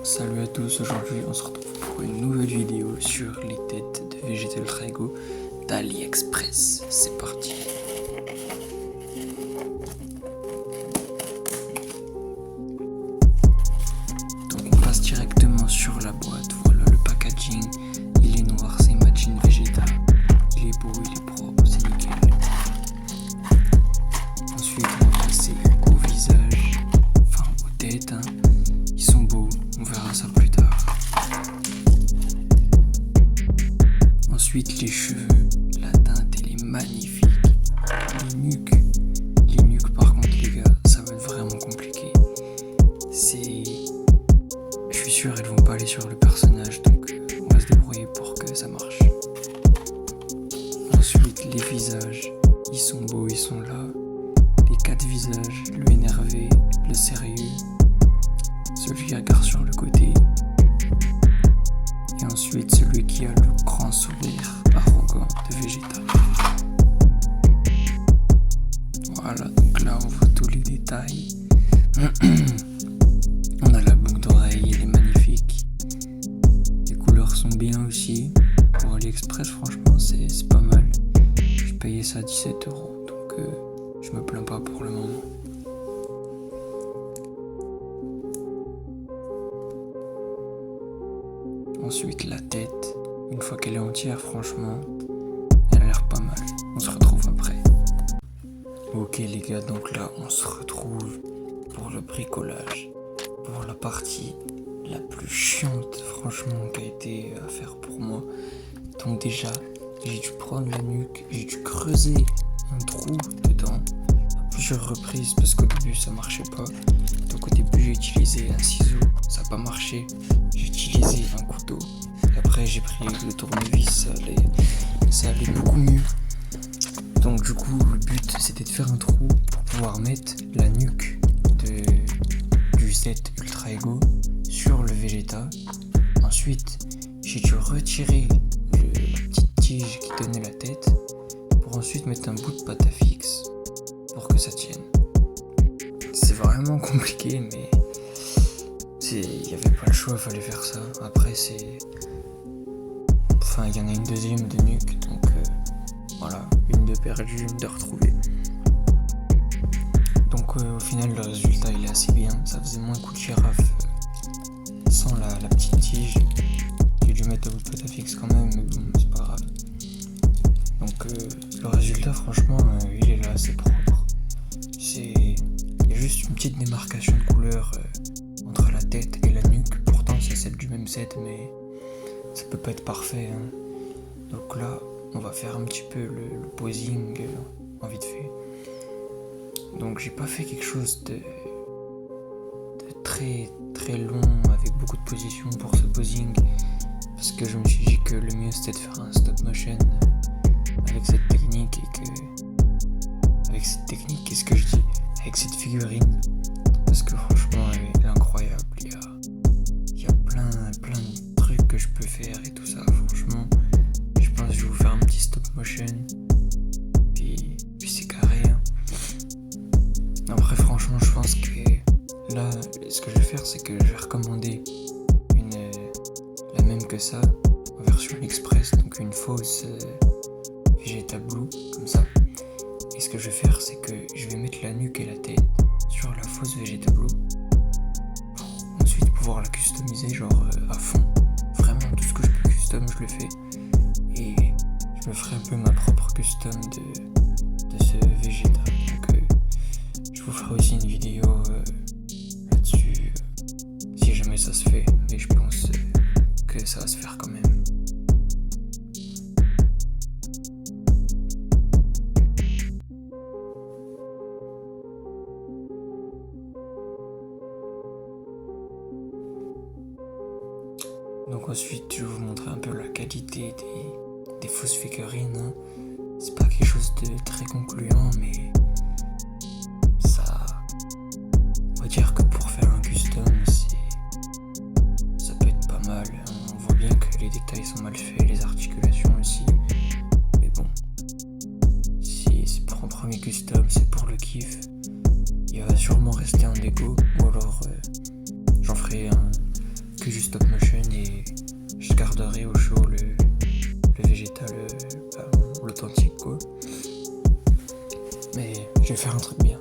Salut à tous, aujourd'hui on se retrouve pour une nouvelle vidéo sur les têtes de Vegeta Ultra Ego d'AliExpress. C'est parti. Donc on passe directement sur la boîte. Voilà le packaging, il est noir, c'est Majin Vegeta. Il est beau, il est propre, c'est nickel. Ensuite on va passer au visage, enfin aux têtes. Ils sont beaux, on verra ça plus tard. Ensuite les cheveux, la teinte elle est magnifique. Les nuques par contre les gars, ça va être vraiment compliqué. Je suis sûr elles vont pas aller sur le personnage, donc on va se débrouiller pour que ça marche. Ensuite les visages, ils sont beaux, ils sont là. Les 4 visages, le énervé, le sérieux, celui qui regarde sur le côté, et ensuite celui qui a le grand sourire arrogant de Vegeta. Voilà, donc là on voit tous les détails. On a la boucle d'oreille, elle est magnifique. Les couleurs sont bien aussi. Pour AliExpress, franchement, c'est pas mal. J'ai payé ça 17€, donc je me plains pas pour le moment. Ensuite la tête, une fois qu'elle est entière, franchement, elle a l'air pas mal. On se retrouve après. Ok les gars, donc là on se retrouve pour le bricolage, pour la partie la plus chiante franchement qui a été à faire pour moi. Donc déjà, j'ai dû prendre la nuque, j'ai dû creuser un trou dedans à plusieurs reprises parce qu'au début ça marchait pas. Donc au début j'ai utilisé un ciseau, ça n'a pas marché. J'ai utilisé un couteau et après j'ai pris le tournevis, ça allait beaucoup mieux. Donc du coup le but c'était de faire un trou pour pouvoir mettre la nuque du set Ultra Ego sur le Vegeta. Ensuite j'ai dû retirer la petite tige qui tenait la tête pour ensuite mettre un bout de pâte à fixe pour que ça tienne. C'est vraiment compliqué mais il n'y avait pas le choix, il fallait faire ça. Après il y en a une deuxième de nuque, donc voilà, une de perdue, une de retrouvée. Donc au final le résultat il est assez bien, ça faisait moins coup de girafe sans la petite tige. J'ai dû mettre un bout de pâte à fixe quand même, mais bon c'est pas grave. Donc le résultat franchement il est là, c'est propre. Il y a juste une petite démarcation de couleur entre la tête et la nuque. Pourtant c'est celle du même set mais ça peut pas être parfait hein. Donc là on va faire un petit peu le posing en vite fait. Donc j'ai pas fait quelque chose de très très long avec beaucoup de positions pour ce posing parce que je me suis dit que le mieux c'était de faire un stop motion avec cette technique qu'est-ce que je dis, avec cette figurine, parce que franchement elle est incroyable. Il y a plein de trucs que je peux faire et tout ça. Franchement je pense que je vais vous faire un petit stop motion puis c'est carré hein. Après franchement je pense que là ce que je vais faire c'est que je vais recommander la même que ça en version Express, donc une fausse Vegeta Blue comme ça. Et ce que je vais faire c'est que je vais mettre la nuque et la tête sur la fausse Vegeta Blue pour ensuite pouvoir la customiser genre à fond. Vraiment tout ce que je peux custom je le fais et je me ferai un peu ma propre custom de ce Vegeta. Donc je vous ferai aussi une vidéo là-dessus si jamais ça se fait, mais je pense que ça va se faire quand même. Donc ensuite je vais vous montrer un peu la qualité des fausses figurines hein. C'est pas quelque chose de très concluant mais on va dire que pour faire un custom ça peut être pas mal hein. On voit bien que les détails sont mal faits, les articulations aussi, mais bon, si c'est pour un premier custom, c'est pour le kiff. Il va sûrement rester un Lego ou alors j'en ferai que du stop motion et je garderai au chaud le végétal, l'authentique quoi. Mais je vais faire un truc bien.